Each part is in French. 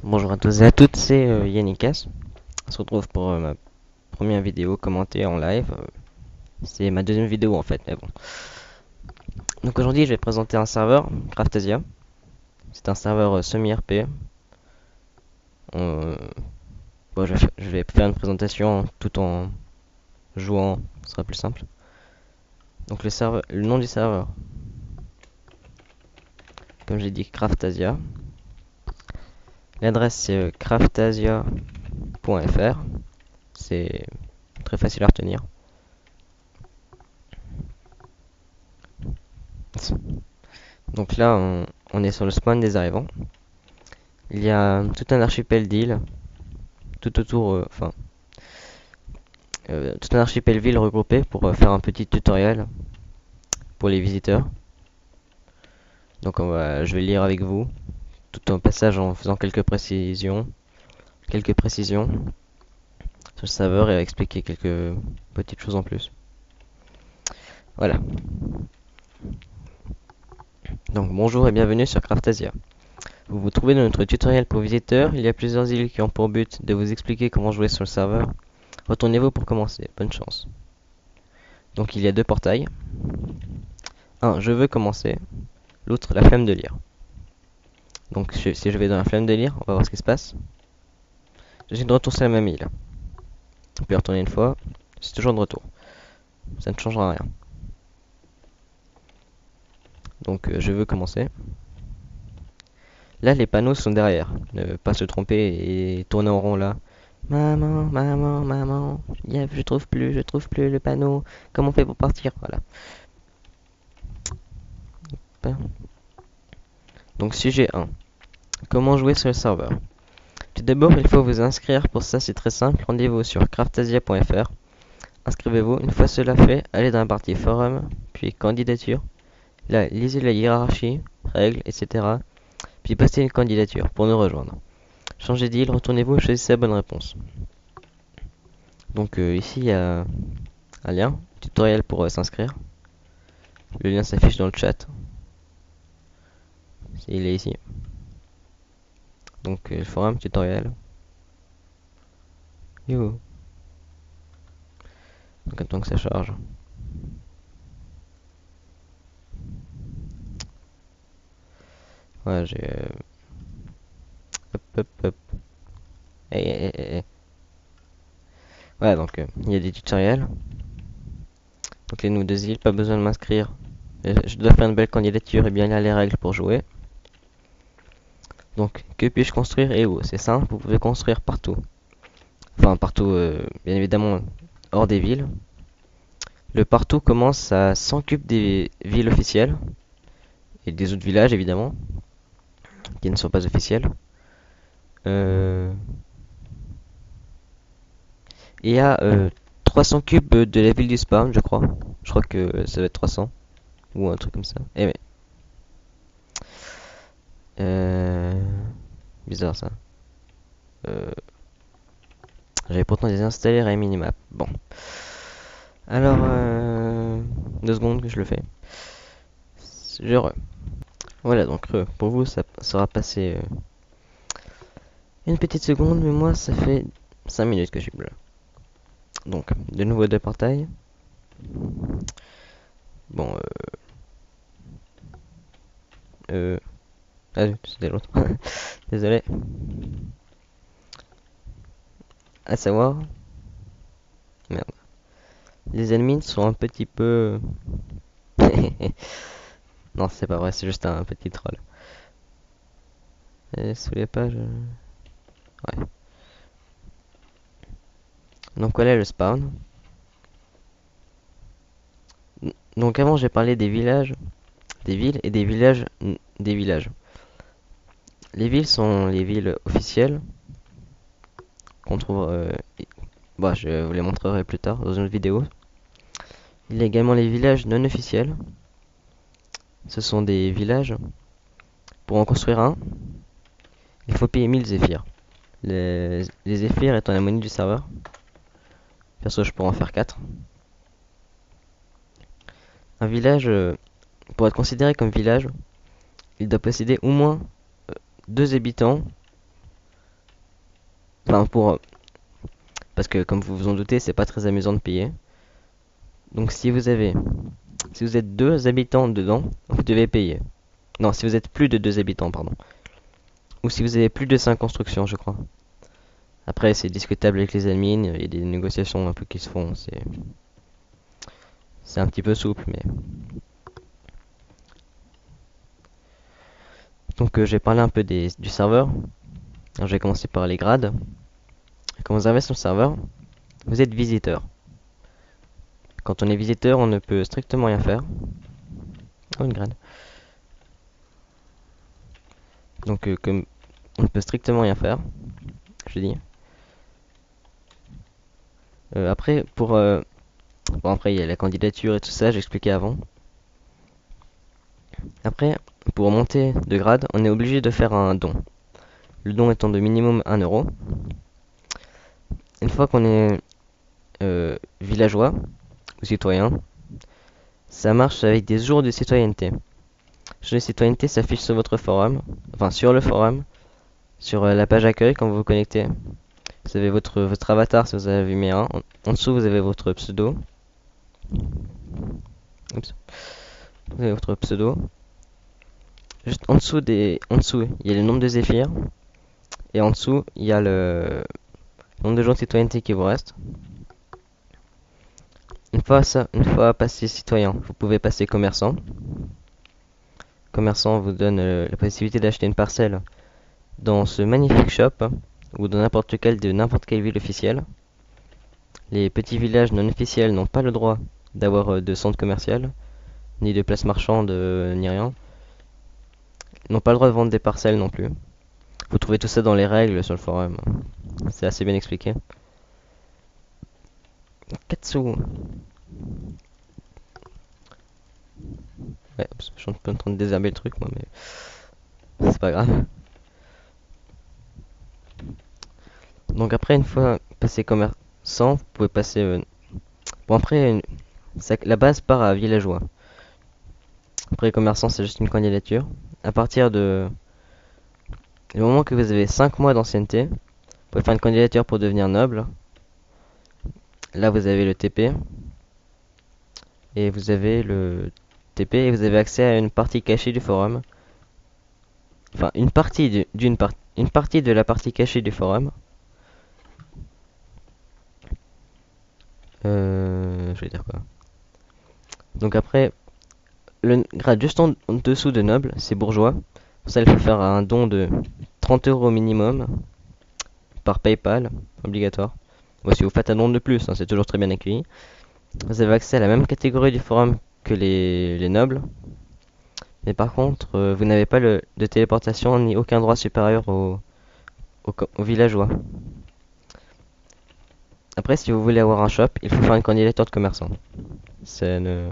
Bonjour à tous et à toutes, c'est Yannickas. On se retrouve pour ma première vidéo commentée en live. C'est ma deuxième vidéo en fait, mais bon. Donc aujourd'hui, je vais présenter un serveur, Craftasia. C'est un serveur semi-RP. Euh, bon, je vais faire une présentation tout en jouant, ce sera plus simple. Donc le nom du serveur, comme j'ai dit, Craftasia. L'adresse c'est craftasia.fr. C'est très facile à retenir. Donc là, on est sur le spawn des arrivants. Il y a tout un archipel d'îles, tout autour, tout un archipel ville regroupé pour faire un petit tutoriel pour les visiteurs. Donc je vais lire avec vous, tout en passage en faisant quelques précisions sur le serveur et expliquer quelques petites choses en plus. Voilà. Donc bonjour et bienvenue sur Craftasia. Vous vous trouvez dans notre tutoriel pour visiteurs. Il y a plusieurs îles qui ont pour but de vous expliquer comment jouer sur le serveur. Retournez-vous pour commencer. Bonne chance. Donc il y a deux portails. Un, je veux commencer. L'autre, la flemme de lire. Donc si je vais dans la flemme de lire, on va voir ce qui se passe. J'essaie de retourner à la même île. On peut y retourner une fois. C'est toujours de retour. Ça ne changera rien. Donc je veux commencer. Là, les panneaux sont derrière. Ne pas se tromper et tourner en rond là. Maman, maman, maman. Je trouve plus le panneau. Comment on fait pour partir? Voilà. Donc sujet 1. Comment jouer sur le serveur? Tout d'abord, il faut vous inscrire. Pour ça, c'est très simple. Rendez-vous sur craftasia.fr. Inscrivez-vous. Une fois cela fait, allez dans la partie forum, puis candidature. Là, lisez la hiérarchie, règles, etc. Puis postez une candidature pour nous rejoindre. Changez d'île, retournez-vous et choisissez la bonne réponse. Donc ici, il y a un lien, tutoriel pour s'inscrire. Le lien s'affiche dans le chat. Il est ici. Donc le forum, tutoriel. Youhou. Donc attends que ça charge. Ouais, j'ai... hop, hop, hop. Voilà, donc il y a des tutoriels. Donc les nous deux îles, pas besoin de m'inscrire. Je dois faire une belle candidature et bien lire les règles pour jouer. Donc, que puis-je construire et où? C'est simple, vous pouvez construire partout. Enfin, partout, bien évidemment, hors des villes. Le partout commence à s'occuper des villes officielles. Et des autres villages, évidemment, qui ne sont pas officiels. Il y a 300 cubes de la ville du spawn, je crois. Je crois que ça va être 300. Ou un truc comme ça. Eh mais... Euh... Bizarre ça. Euh... J'avais pourtant désinstallé Minimap. Bon. Alors, 2 secondes que je le fais. Je re. Voilà, donc pour vous, ça sera passé une petite seconde, mais moi, ça fait 5 minutes que je suis là. Donc, de nouveau deux portails. Bon, ah, c'était l'autre. Désolé. À savoir, merde. Les ennemis sont un petit peu... Non, c'est pas vrai, c'est juste un petit troll. Et sous les pages... Ouais. Donc voilà le spawn. Donc avant j'ai parlé des villages, des villes et des villages, des villages. Les villes sont les villes officielles qu'on trouve... Bah, je vous les montrerai plus tard dans une autre vidéo. Il y a également les villages non officiels. Ce sont des villages. Pour en construire un, il faut payer 1000 zéphyrs. Les zéphyrs étant la monnaie du serveur. Perso, je pourrais en faire 4. Un village, pour être considéré comme village, il doit posséder au moins 2 habitants Enfin, parce que comme vous vous en doutez, c'est pas très amusant de payer. Donc si vous êtes deux habitants dedans, vous devez payer. Non, si vous êtes plus de deux habitants, pardon. Ou si vous avez plus de 5 constructions, je crois. Après, c'est discutable avec les admins, il y a des négociations un peu qui se font, c'est un petit peu souple, mais... Donc, je vais parler un peu du serveur. Alors, je vais commencer par les grades. Quand vous arrivez sur le serveur, vous êtes visiteur. Quand on est visiteur, on ne peut strictement rien faire. Oh, une grade. Donc, comme on ne peut strictement rien faire, je dis. Après, bon, après, il y a la candidature et tout ça, j'expliquais avant. Après, pour monter de grade, on est obligé de faire un don. Le don étant de minimum 1 euro. Une fois qu'on est villageois ou citoyen, ça marche avec des jours de citoyenneté. Jours de citoyenneté s'affiche sur votre forum, enfin sur le forum, sur la page accueil quand vous vous connectez. Vous avez votre avatar si vous avez mis un. En dessous, vous avez votre pseudo. Oups. Vous avez votre pseudo. Juste en dessous, il y a le nombre de zéphyrs. Et en dessous, il y a le nombre de jours de citoyenneté qui vous reste. Une fois passé citoyen, vous pouvez passer commerçant. Commerçant vous donne la possibilité d'acheter une parcelle dans ce magnifique shop ou dans n'importe quelle ville officielle. Les petits villages non officiels n'ont pas le droit d'avoir de centre commercial, ni de place marchande, ni rien. Ils n'ont pas le droit de vendre des parcelles non plus. Vous trouvez tout ça dans les règles sur le forum. C'est assez bien expliqué. Katsu. Ouais, je suis un peu en train de désherber le truc moi, mais c'est pas grave. Donc après, une fois passé commerçant, vous pouvez passer... Bon après, la base part à villageois. Après commerçant, c'est juste une candidature. À partir de... Le moment que vous avez 5 mois d'ancienneté, vous pouvez faire une candidature pour devenir noble. Là, vous avez le TP. Et vous avez le TP et vous avez accès à une partie cachée du forum. Enfin, une partie de la partie cachée du forum. Je vais dire quoi. Donc après, le grade juste en dessous de noble, c'est bourgeois. Pour ça, il faut faire un don de 30 euros minimum par PayPal, obligatoire. Bon, si vous faites un don de plus, hein, c'est toujours très bien accueilli. Vous avez accès à la même catégorie du forum que les nobles. Mais par contre, vous n'avez pas de téléportation ni aucun droit supérieur aux villageois. Après, si vous voulez avoir un shop, il faut faire une candidature de commerçant. Ça ne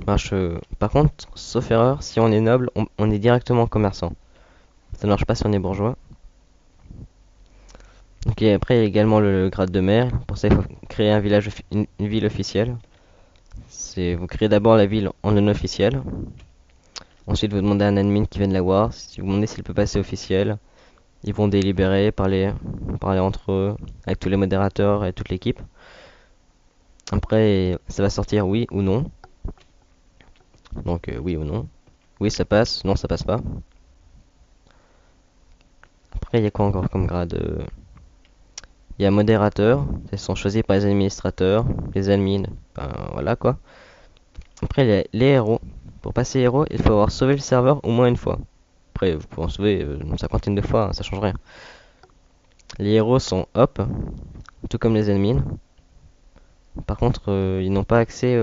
marche. Par contre, sauf erreur, si on est noble, on est directement commerçant. Ça ne marche pas si on est bourgeois. Ok, après, il y a également le grade de maire. Pour ça, il faut créer un village, une ville officielle. Vous créez d'abord la ville en non officiel. Ensuite, vous demandez à un admin qui vienne la voir. Si vous demandez s'il peut passer officiel, ils vont délibérer, parler entre eux, avec tous les modérateurs et toute l'équipe. Après, ça va sortir oui ou non. Donc, oui ou non. Oui, ça passe. Non, ça passe pas. Après, il y a quoi encore comme grade Il y a modérateur. Ils sont choisis par les administrateurs, les admins. Ben, voilà quoi. Après, il y a les héros. Pour passer héros, il faut avoir sauvé le serveur au moins une fois. Après, vous pouvez en sauver une cinquantaine de fois, hein, ça change rien. Les héros sont hop, tout comme les admins. Par contre, ils n'ont pas accès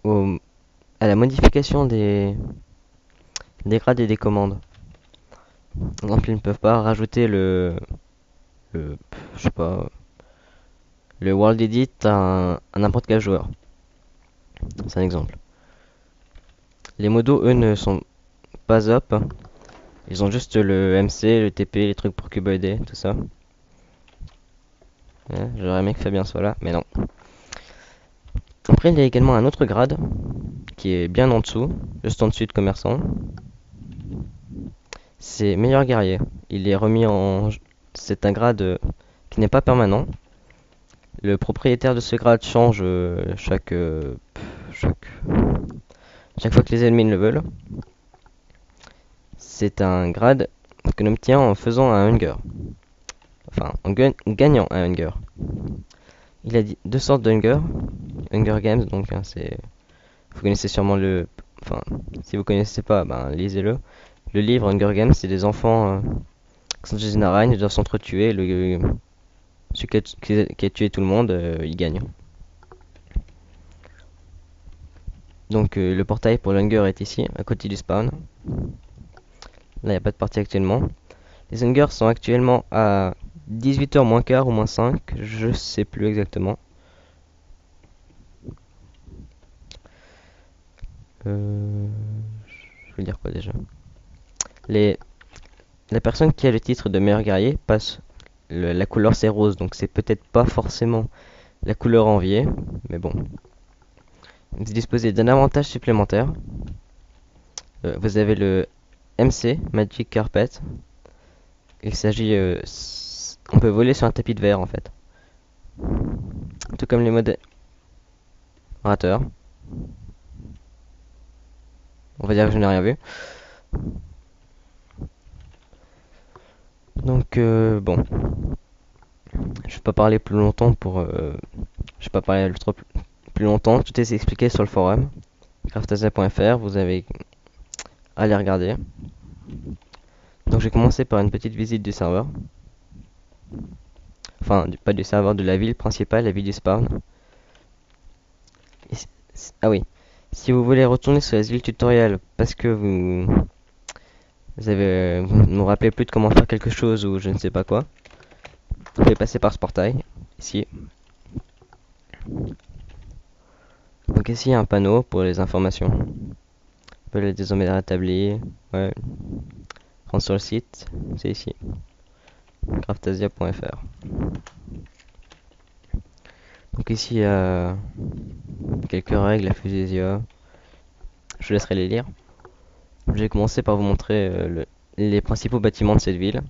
à la modification des grades et des commandes. Par exemple, ils ne peuvent pas rajouter je sais pas, le World Edit à n'importe quel joueur. C'est un exemple. Les modos, eux, ne sont pas up. Ils ont juste le MC, le TP, les trucs pour cuboider, tout ça. Ouais, j'aurais aimé que Fabien soit là, mais non. Après, il y a également un autre grade qui est bien en dessous, juste en dessous de commerçant. c'est meilleur guerrier. Il est remis en... C'est un grade qui n'est pas permanent. Le propriétaire de ce grade change chaque, chaque fois que les ennemis le veulent. C'est un grade que l'on obtient en faisant un hunger. Enfin, en gagnant un hunger. Il a dit deux sortes de hunger. Hunger Games, donc c'est... Vous connaissez sûrement le... Enfin, si vous connaissez pas, ben lisez-le. Le livre Hunger Games, c'est des enfants qui sont dans une arène, ils doivent s'entretuer. Celui qui a tué tout le monde, il gagne. Donc le portail pour l'Hunger est ici, à côté du spawn. Là, il n'y a pas de partie actuellement. Les Hungers sont actuellement à 18h moins quart ou moins 5, je sais plus exactement. Je veux dire quoi déjà? Les... La personne qui a le titre de meilleur guerrier passe... la couleur c'est rose, donc c'est peut-être pas forcément la couleur enviée, mais bon. Vous disposez d'un avantage supplémentaire. Vous avez le MC, Magic Carpet. Il s'agit... on peut voler sur un tapis de verre en fait. Tout comme les modérateurs. On va dire que je n'ai rien vu. Donc bon, je vais pas parler plus longtemps je vais pas parler trop plus longtemps. Tout est expliqué sur le forum craftasia.fr. Vous avez à aller regarder. Donc j'ai commencé par une petite visite du serveur. Enfin, pas du serveur, de la ville principale, la ville du spawn. Ah oui, si vous voulez retourner sur les villes tutoriel parce que vous ne vous rappelez plus de comment faire quelque chose ou je ne sais pas quoi, vous pouvez passer par ce portail, ici. Donc ici, il y a un panneau pour les informations. Vous pouvez désormais rétablir. Ouais. Rendre sur le site, c'est ici. craftasia.fr. Donc ici, il y a quelques règles à Fusesia. Je vous laisserai les lire. Je vais commencer par vous montrer les principaux bâtiments de cette ville.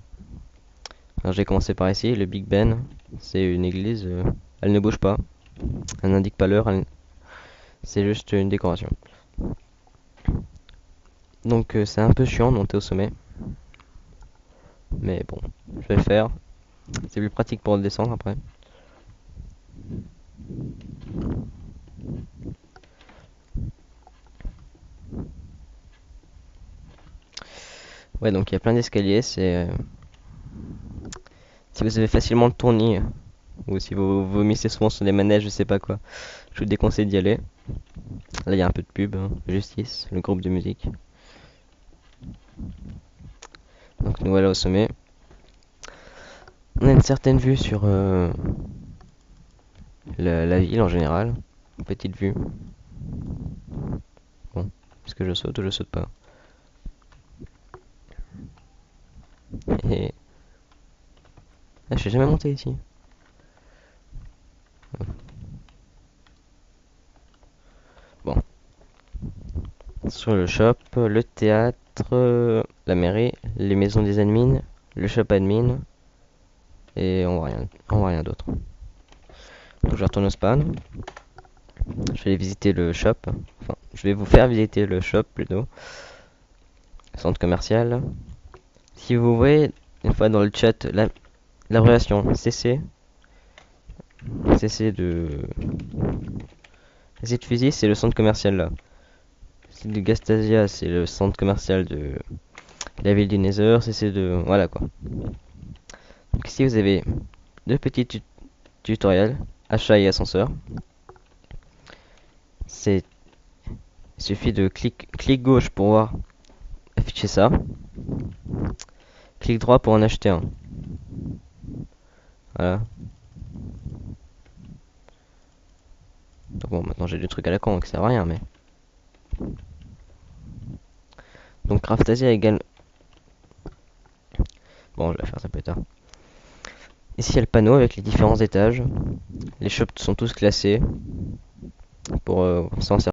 Alors j'ai commencé par ici, le Big Ben. C'est une église, elle ne bouge pas. Elle n'indique pas l'heure, c'est juste une décoration. Donc c'est un peu chiant de monter au sommet. Mais bon, je vais le faire. C'est plus pratique pour le descendre après. Ouais, donc il y a plein d'escaliers. Si vous avez facilement le tournis, ou si vous vomissez souvent sur des manèges, je sais pas quoi, je vous déconseille d'y aller. Là, il y a un peu de pub, hein. Justice, le groupe de musique. Donc nous voilà au sommet. On a une certaine vue sur la ville en général. Une petite vue. Bon, est-ce que je saute ou je saute pas? Et... Ah, je suis jamais monté ici. Bon. Sur le shop, le théâtre, la mairie, les maisons des admins, le shop admin, et on voit rien d'autre. Donc je retourne au spawn. Je vais aller visiter le shop. Enfin, je vais vous faire visiter le shop plutôt. Centre commercial. Si vous voyez une fois dans le chat l'abréviation CC, CC de fusil, c'est le centre commercial là. C'est de Gastasia, c'est le centre commercial de la ville du Nether. CC de voilà quoi. Donc ici vous avez deux petits tutoriels, achat et ascenseur. Il suffit de clic gauche pour voir afficher ça. Clic droit pour en acheter un. Voilà. Donc bon, maintenant j'ai des trucs à la con qui servent à rien, mais... Donc Craftasia égale... Bon, je vais faire ça plus tard. Ici il y a le panneau avec les différents étages. Les shops sont tous classés pour s'en servir.